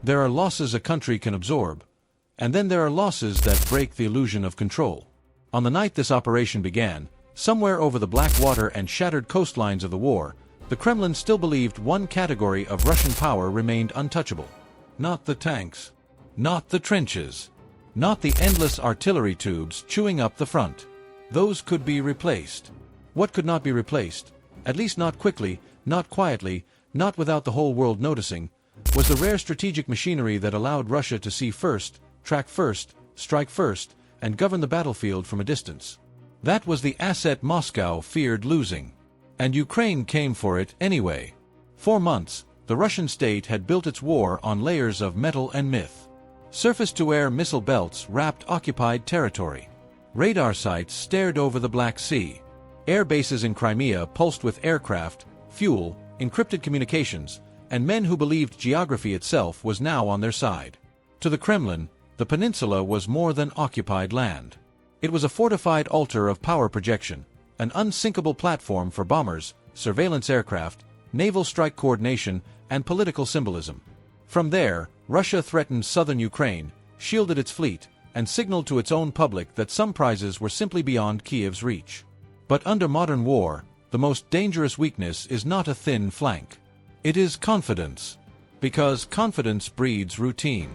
There are losses a country can absorb, and then there are losses that break the illusion of control. On the night this operation began, somewhere over the black water and shattered coastlines of the war, the Kremlin still believed one category of Russian power remained untouchable. Not the tanks. Not the trenches. Not the endless artillery tubes chewing up the front. Those could be replaced. What could not be replaced, at least not quickly, not quietly, not without the whole world noticing, was the rare strategic machinery that allowed Russia to see first, track first, strike first, and govern the battlefield from a distance. That was the asset Moscow feared losing. And Ukraine came for it anyway. For months, the Russian state had built its war on layers of metal and myth. Surface-to-air missile belts wrapped occupied territory. Radar sites stared over the Black Sea. Air bases in Crimea pulsed with aircraft, fuel, encrypted communications, and men who believed geography itself was now on their side. To the Kremlin, the peninsula was more than occupied land. It was a fortified altar of power projection, an unsinkable platform for bombers, surveillance aircraft, naval strike coordination, and political symbolism. From there, Russia threatened southern Ukraine, shielded its fleet, and signaled to its own public that some prizes were simply beyond Kiev's reach. But under modern war, the most dangerous weakness is not a thin flank. It is confidence. Because confidence breeds routine.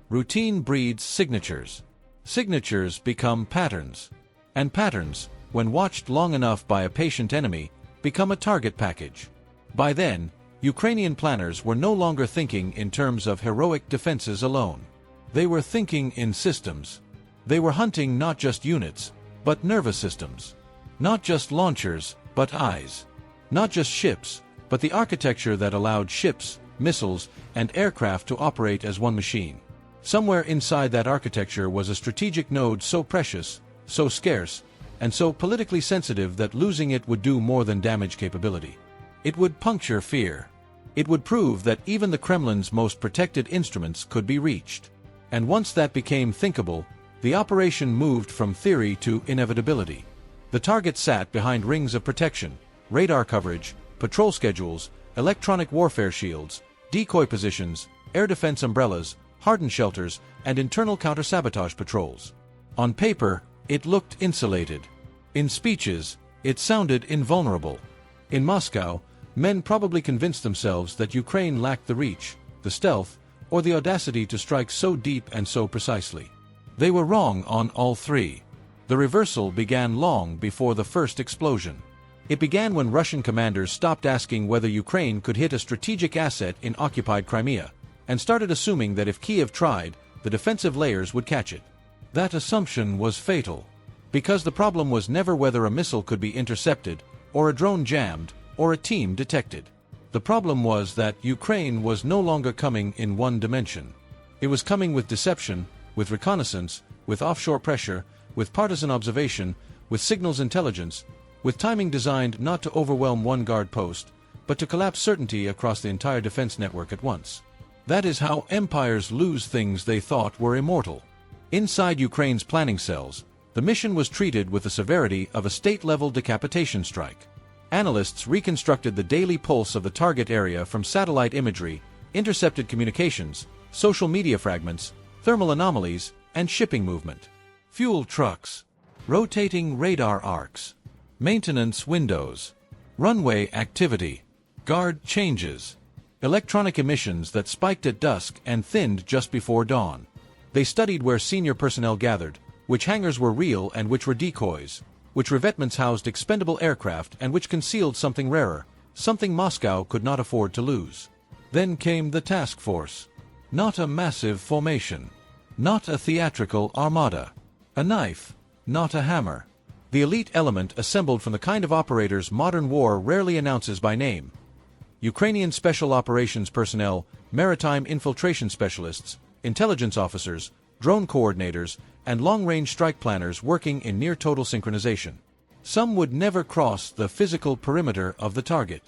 Routine breeds signatures. Signatures become patterns. And patterns, when watched long enough by a patient enemy, become a target package. By then, Ukrainian planners were no longer thinking in terms of heroic defenses alone. They were thinking in systems. They were hunting not just units, but nervous systems. Not just launchers, but eyes. Not just ships, but the architecture that allowed ships, missiles, and aircraft to operate as one machine. Somewhere inside that architecture was a strategic node so precious, so scarce, and so politically sensitive that losing it would do more than damage capability. It would puncture fear. It would prove that even the Kremlin's most protected instruments could be reached. And once that became thinkable, the operation moved from theory to inevitability. The target sat behind rings of protection, radar coverage, patrol schedules, electronic warfare shields, decoy positions, air defense umbrellas, hardened shelters, and internal counter-sabotage patrols. On paper, it looked insulated. In speeches, it sounded invulnerable. In Moscow, men probably convinced themselves that Ukraine lacked the reach, the stealth, or the audacity to strike so deep and so precisely. They were wrong on all three. The reversal began long before the first explosion. It began when Russian commanders stopped asking whether Ukraine could hit a strategic asset in occupied Crimea, and started assuming that if Kiev tried, the defensive layers would catch it. That assumption was fatal. Because the problem was never whether a missile could be intercepted, or a drone jammed, or a team detected. The problem was that Ukraine was no longer coming in one dimension. It was coming with deception, with reconnaissance, with offshore pressure, with partisan observation, with signals intelligence, with timing designed not to overwhelm one guard post, but to collapse certainty across the entire defense network at once. That is how empires lose things they thought were immortal. Inside Ukraine's planning cells, the mission was treated with the severity of a state-level decapitation strike. Analysts reconstructed the daily pulse of the target area from satellite imagery, intercepted communications, social media fragments, thermal anomalies, and shipping movement. Fuel trucks, rotating radar arcs, maintenance windows, runway activity, guard changes, electronic emissions that spiked at dusk and thinned just before dawn. They studied where senior personnel gathered, which hangars were real and which were decoys, which revetments housed expendable aircraft and which concealed something rarer, something Moscow could not afford to lose. Then came the task force. Not a massive formation. Not a theatrical armada. A knife, not a hammer. The elite element assembled from the kind of operators modern war rarely announces by name. Ukrainian special operations personnel, maritime infiltration specialists, intelligence officers, drone coordinators, and long-range strike planners working in near-total synchronization. Some would never cross the physical perimeter of the target.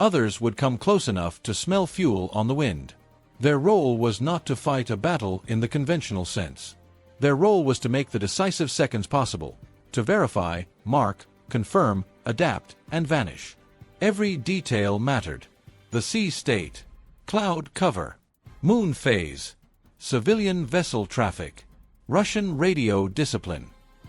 Others would come close enough to smell fuel on the wind. Their role was not to fight a battle in the conventional sense. Their role was to make the decisive seconds possible, to verify, mark, confirm, adapt, and vanish. Every detail mattered. The sea state, cloud cover, Moon phase. Civilian vessel traffic. Russian radio discipline.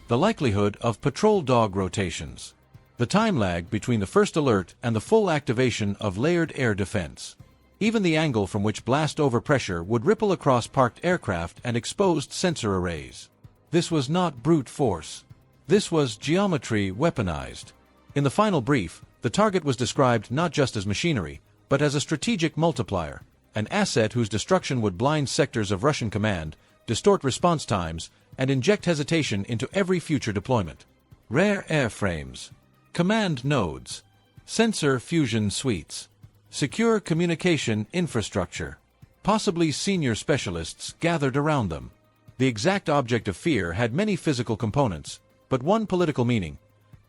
The likelihood of patrol dog rotations. The time lag between the first alert and the full activation of layered air defense. Even the angle from which blast overpressure would ripple across parked aircraft and exposed sensor arrays. This was not brute force. This was geometry weaponized. In the final brief, the target was described not just as machinery, but as a strategic multiplier, an asset whose destruction would blind sectors of Russian command, distort response times, and inject hesitation into every future deployment. Rare airframes. Command nodes. Sensor fusion suites. Secure communication infrastructure. Possibly senior specialists gathered around them. The exact object of fear had many physical components, but one political meaning.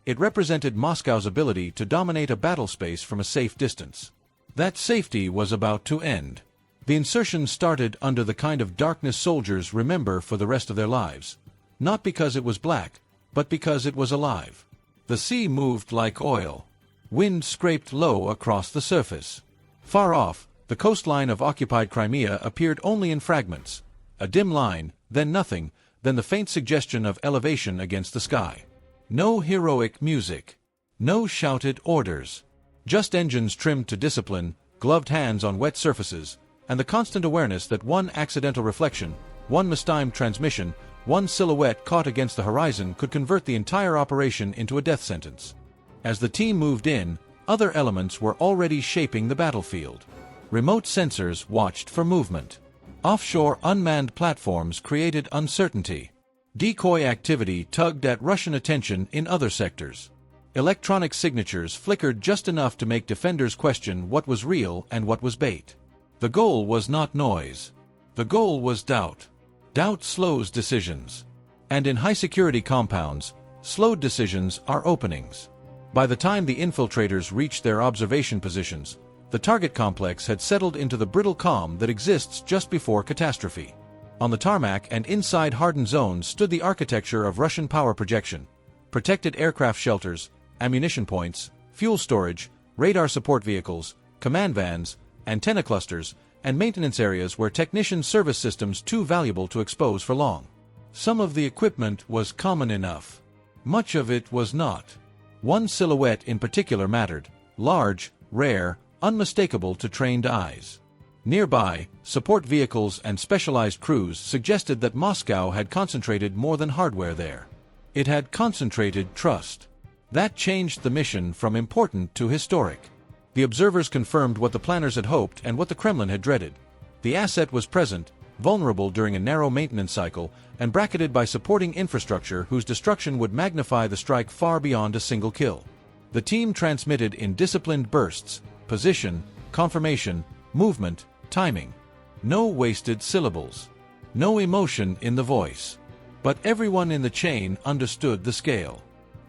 It represented Moscow's ability to dominate a battle space from a safe distance. That safety was about to end. The insertion started under the kind of darkness soldiers remember for the rest of their lives. Not because it was black, but because it was alive. The sea moved like oil. Wind scraped low across the surface. Far off, the coastline of occupied Crimea appeared only in fragments. A dim line, then nothing, then the faint suggestion of elevation against the sky. No heroic music. No shouted orders. Just engines trimmed to discipline, gloved hands on wet surfaces, and the constant awareness that one accidental reflection, one mistimed transmission, one silhouette caught against the horizon could convert the entire operation into a death sentence. As the team moved in, other elements were already shaping the battlefield. Remote sensors watched for movement. Offshore unmanned platforms created uncertainty. Decoy activity tugged at Russian attention in other sectors. Electronic signatures flickered just enough to make defenders question what was real and what was bait. The goal was not noise. The goal was doubt. Doubt slows decisions. And in high-security compounds, slowed decisions are openings. By the time the infiltrators reached their observation positions, the target complex had settled into the brittle calm that exists just before catastrophe. On the tarmac and inside hardened zones stood the architecture of Russian power projection, protected aircraft shelters, ammunition points, fuel storage, radar support vehicles, command vans, antenna clusters, and maintenance areas where technicians' service systems too valuable to expose for long. Some of the equipment was common enough. Much of it was not. One silhouette in particular mattered, large, rare, unmistakable to trained eyes. Nearby, support vehicles and specialized crews suggested that Moscow had concentrated more than hardware there. It had concentrated trust. That changed the mission from important to historic. The observers confirmed what the planners had hoped and what the Kremlin had dreaded. The asset was present, vulnerable during a narrow maintenance cycle, and bracketed by supporting infrastructure whose destruction would magnify the strike far beyond a single kill. The team transmitted in disciplined bursts, position, confirmation, movement, timing. No wasted syllables. No emotion in the voice. But everyone in the chain understood the scale.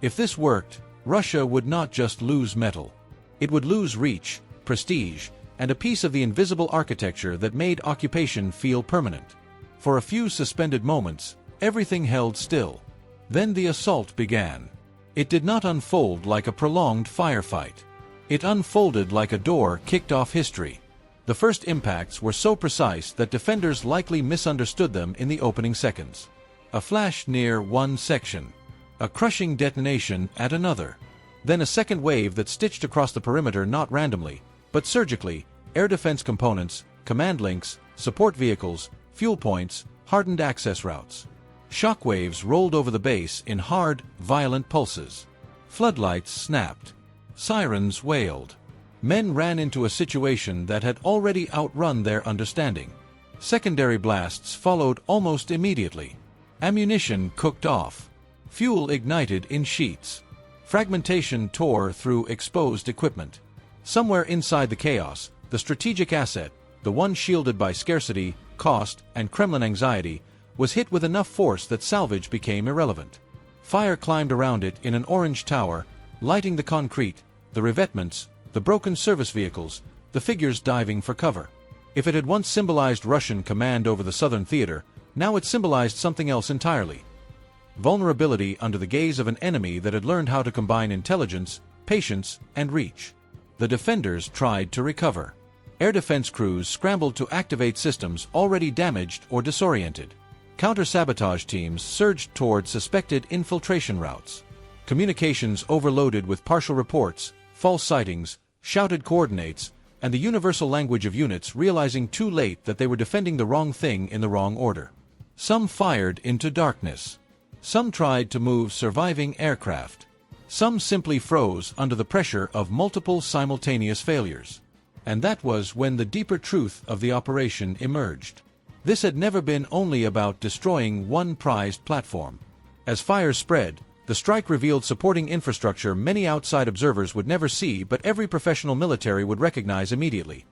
If this worked, Russia would not just lose metal. It would lose reach, prestige, and a piece of the invisible architecture that made occupation feel permanent. For a few suspended moments, everything held still. Then the assault began. It did not unfold like a prolonged firefight. It unfolded like a door kicked off history. The first impacts were so precise that defenders likely misunderstood them in the opening seconds. A flash near one section. A crushing detonation at another. Then a second wave that stitched across the perimeter not randomly, but surgically, air defense components, command links, support vehicles, fuel points, hardened access routes. Shockwaves rolled over the base in hard, violent pulses. Floodlights snapped. Sirens wailed. Men ran into a situation that had already outrun their understanding. Secondary blasts followed almost immediately. Ammunition cooked off. Fuel ignited in sheets. Fragmentation tore through exposed equipment. Somewhere inside the chaos, the strategic asset, the one shielded by scarcity, cost, and Kremlin anxiety, was hit with enough force that salvage became irrelevant. Fire climbed around it in an orange tower, lighting the concrete, the revetments, the broken service vehicles, the figures diving for cover. If it had once symbolized Russian command over the southern theater, now it symbolized something else entirely. Vulnerability under the gaze of an enemy that had learned how to combine intelligence, patience, and reach. The defenders tried to recover. Air defense crews scrambled to activate systems already damaged or disoriented. Counter-sabotage teams surged toward suspected infiltration routes. Communications overloaded with partial reports, false sightings, shouted coordinates, and the universal language of units realizing too late that they were defending the wrong thing in the wrong order. Some fired into darkness. Some tried to move surviving aircraft. Some simply froze under the pressure of multiple simultaneous failures. And that was when the deeper truth of the operation emerged. This had never been only about destroying one prized platform. As fires spread, the strike revealed supporting infrastructure many outside observers would never see but every professional military would recognize immediately.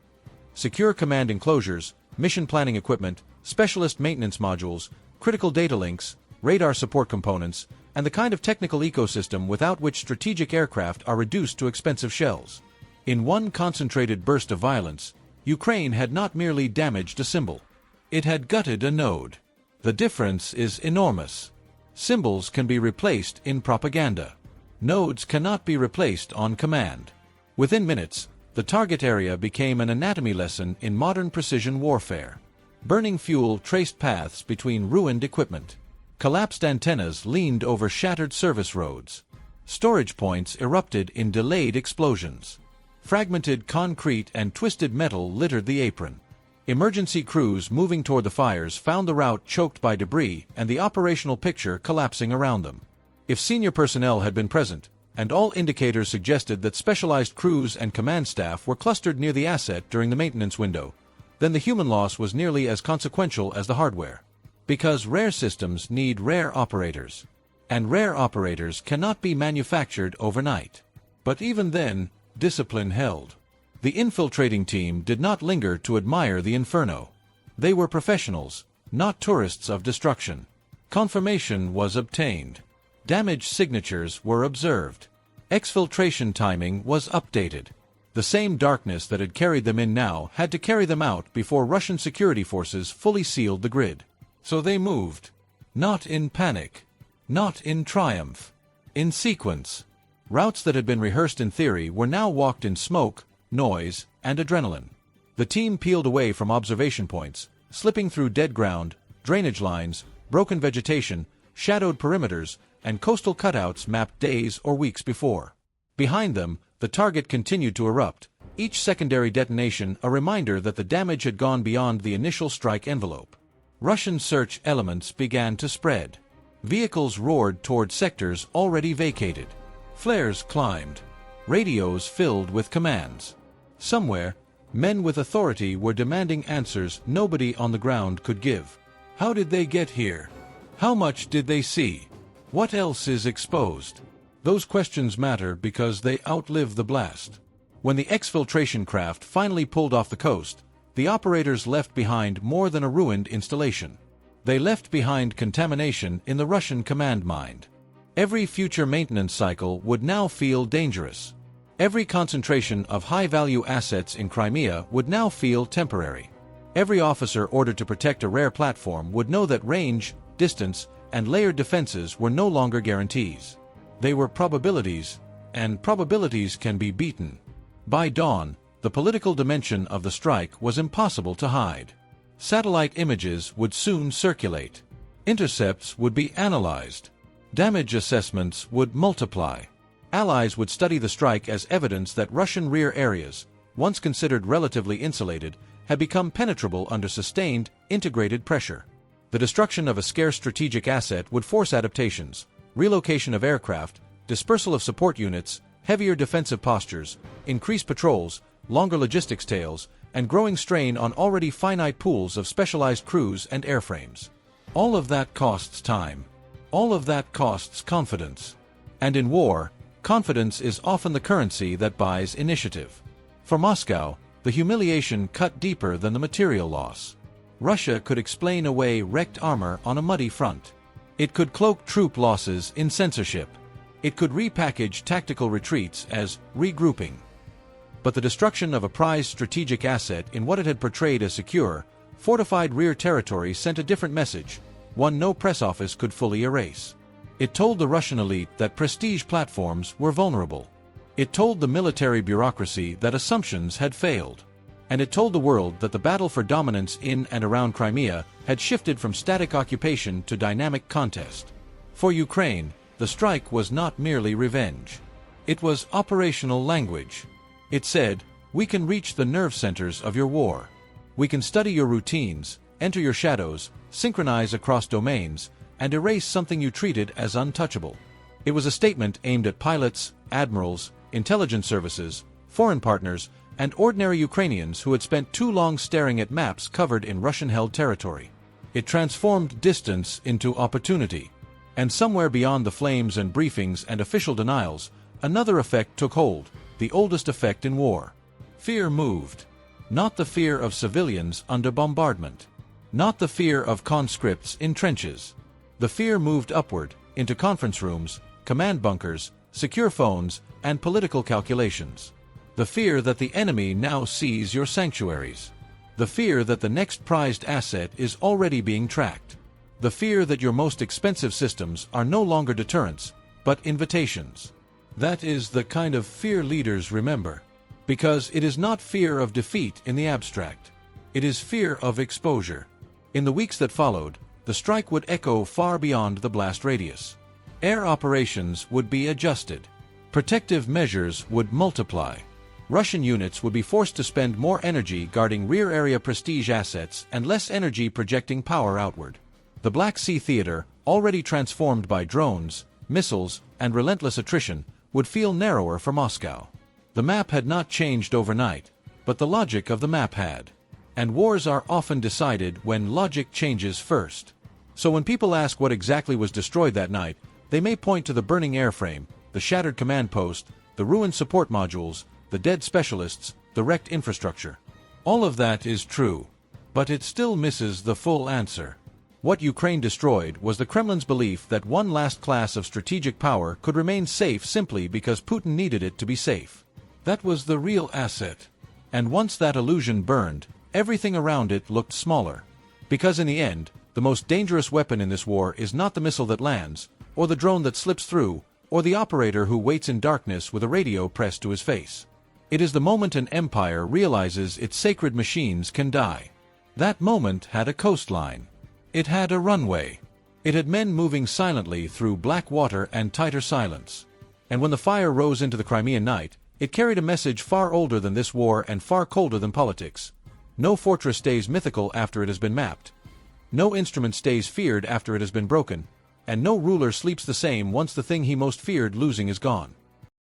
Secure command enclosures, mission planning equipment, specialist maintenance modules, critical data links, radar support components, and the kind of technical ecosystem without which strategic aircraft are reduced to expensive shells. In one concentrated burst of violence, Ukraine had not merely damaged a symbol. It had gutted a node. The difference is enormous. Symbols can be replaced in propaganda. Nodes cannot be replaced on command. Within minutes, the target area became an anatomy lesson in modern precision warfare. Burning fuel traced paths between ruined equipment. Collapsed antennas leaned over shattered service roads. Storage points erupted in delayed explosions. Fragmented concrete and twisted metal littered the apron. Emergency crews moving toward the fires found the route choked by debris and the operational picture collapsing around them. If senior personnel had been present, and all indicators suggested that specialized crews and command staff were clustered near the asset during the maintenance window, then the human loss was nearly as consequential as the hardware. Because rare systems need rare operators. And rare operators cannot be manufactured overnight. But even then, discipline held. The infiltrating team did not linger to admire the inferno. They were professionals, not tourists of destruction. Confirmation was obtained. Damage signatures were observed. Exfiltration timing was updated. The same darkness that had carried them in now had to carry them out before Russian security forces fully sealed the grid. So they moved. Not in panic. Not in triumph. In sequence. Routes that had been rehearsed in theory were now walked in smoke, noise, and adrenaline. The team peeled away from observation points, slipping through dead ground, drainage lines, broken vegetation, shadowed perimeters, and coastal cutouts mapped days or weeks before. Behind them, the target continued to erupt, each secondary detonation a reminder that the damage had gone beyond the initial strike envelope. Russian search elements began to spread. Vehicles roared toward sectors already vacated. Flares climbed. Radios filled with commands. Somewhere, men with authority were demanding answers nobody on the ground could give. How did they get here? How much did they see? What else is exposed? Those questions matter because they outlive the blast. When the exfiltration craft finally pulled off the coast, the operators left behind more than a ruined installation. They left behind contamination in the Russian command mind. Every future maintenance cycle would now feel dangerous. Every concentration of high-value assets in Crimea would now feel temporary. Every officer ordered to protect a rare platform would know that range, distance, and layered defenses were no longer guarantees. They were probabilities, and probabilities can be beaten. By dawn, the political dimension of the strike was impossible to hide. Satellite images would soon circulate. Intercepts would be analyzed. Damage assessments would multiply. Allies would study the strike as evidence that Russian rear areas, once considered relatively insulated, had become penetrable under sustained, integrated pressure. The destruction of a scarce strategic asset would force adaptations, relocation of aircraft, dispersal of support units, heavier defensive postures, increased patrols, longer logistics tails, and growing strain on already finite pools of specialized crews and airframes. All of that costs time. All of that costs confidence. And in war, confidence is often the currency that buys initiative. For Moscow, the humiliation cut deeper than the material loss. Russia could explain away wrecked armor on a muddy front. It could cloak troop losses in censorship. It could repackage tactical retreats as regrouping. But the destruction of a prized strategic asset in what it had portrayed as secure, fortified rear territory sent a different message, one no press office could fully erase. It told the Russian elite that prestige platforms were vulnerable. It told the military bureaucracy that assumptions had failed. And it told the world that the battle for dominance in and around Crimea had shifted from static occupation to dynamic contest. For Ukraine, the strike was not merely revenge. It was operational language. It said, "We can reach the nerve centers of your war. We can study your routines, enter your shadows, synchronize across domains, and erase something you treated as untouchable." It was a statement aimed at pilots, admirals, intelligence services, foreign partners, and ordinary Ukrainians who had spent too long staring at maps covered in Russian-held territory. It transformed distance into opportunity. And somewhere beyond the flames and briefings and official denials, another effect took hold, the oldest effect in war. Fear moved. Not the fear of civilians under bombardment. Not the fear of conscripts in trenches. The fear moved upward, into conference rooms, command bunkers, secure phones, and political calculations. The fear that the enemy now sees your sanctuaries. The fear that the next prized asset is already being tracked. The fear that your most expensive systems are no longer deterrents, but invitations. That is the kind of fear leaders remember. Because it is not fear of defeat in the abstract. It is fear of exposure. In the weeks that followed, the strike would echo far beyond the blast radius. Air operations would be adjusted. Protective measures would multiply. Russian units would be forced to spend more energy guarding rear-area prestige assets and less energy projecting power outward. The Black Sea theater, already transformed by drones, missiles, and relentless attrition, would feel narrower for Moscow. The map had not changed overnight, but the logic of the map had. And wars are often decided when logic changes first. So when people ask what exactly was destroyed that night, they may point to the burning airframe, the shattered command post, the ruined support modules, the dead specialists, the wrecked infrastructure. All of that is true. But it still misses the full answer. What Ukraine destroyed was the Kremlin's belief that one last class of strategic power could remain safe simply because Putin needed it to be safe. That was the real asset. And once that illusion burned, everything around it looked smaller. Because in the end, the most dangerous weapon in this war is not the missile that lands, or the drone that slips through, or the operator who waits in darkness with a radio pressed to his face. It is the moment an empire realizes its sacred machines can die. That moment had a coastline. It had a runway. It had men moving silently through black water and tighter silence. And when the fire rose into the Crimean night, it carried a message far older than this war and far colder than politics. No fortress stays mythical after it has been mapped. No instrument stays feared after it has been broken. And no ruler sleeps the same once the thing he most feared losing is gone.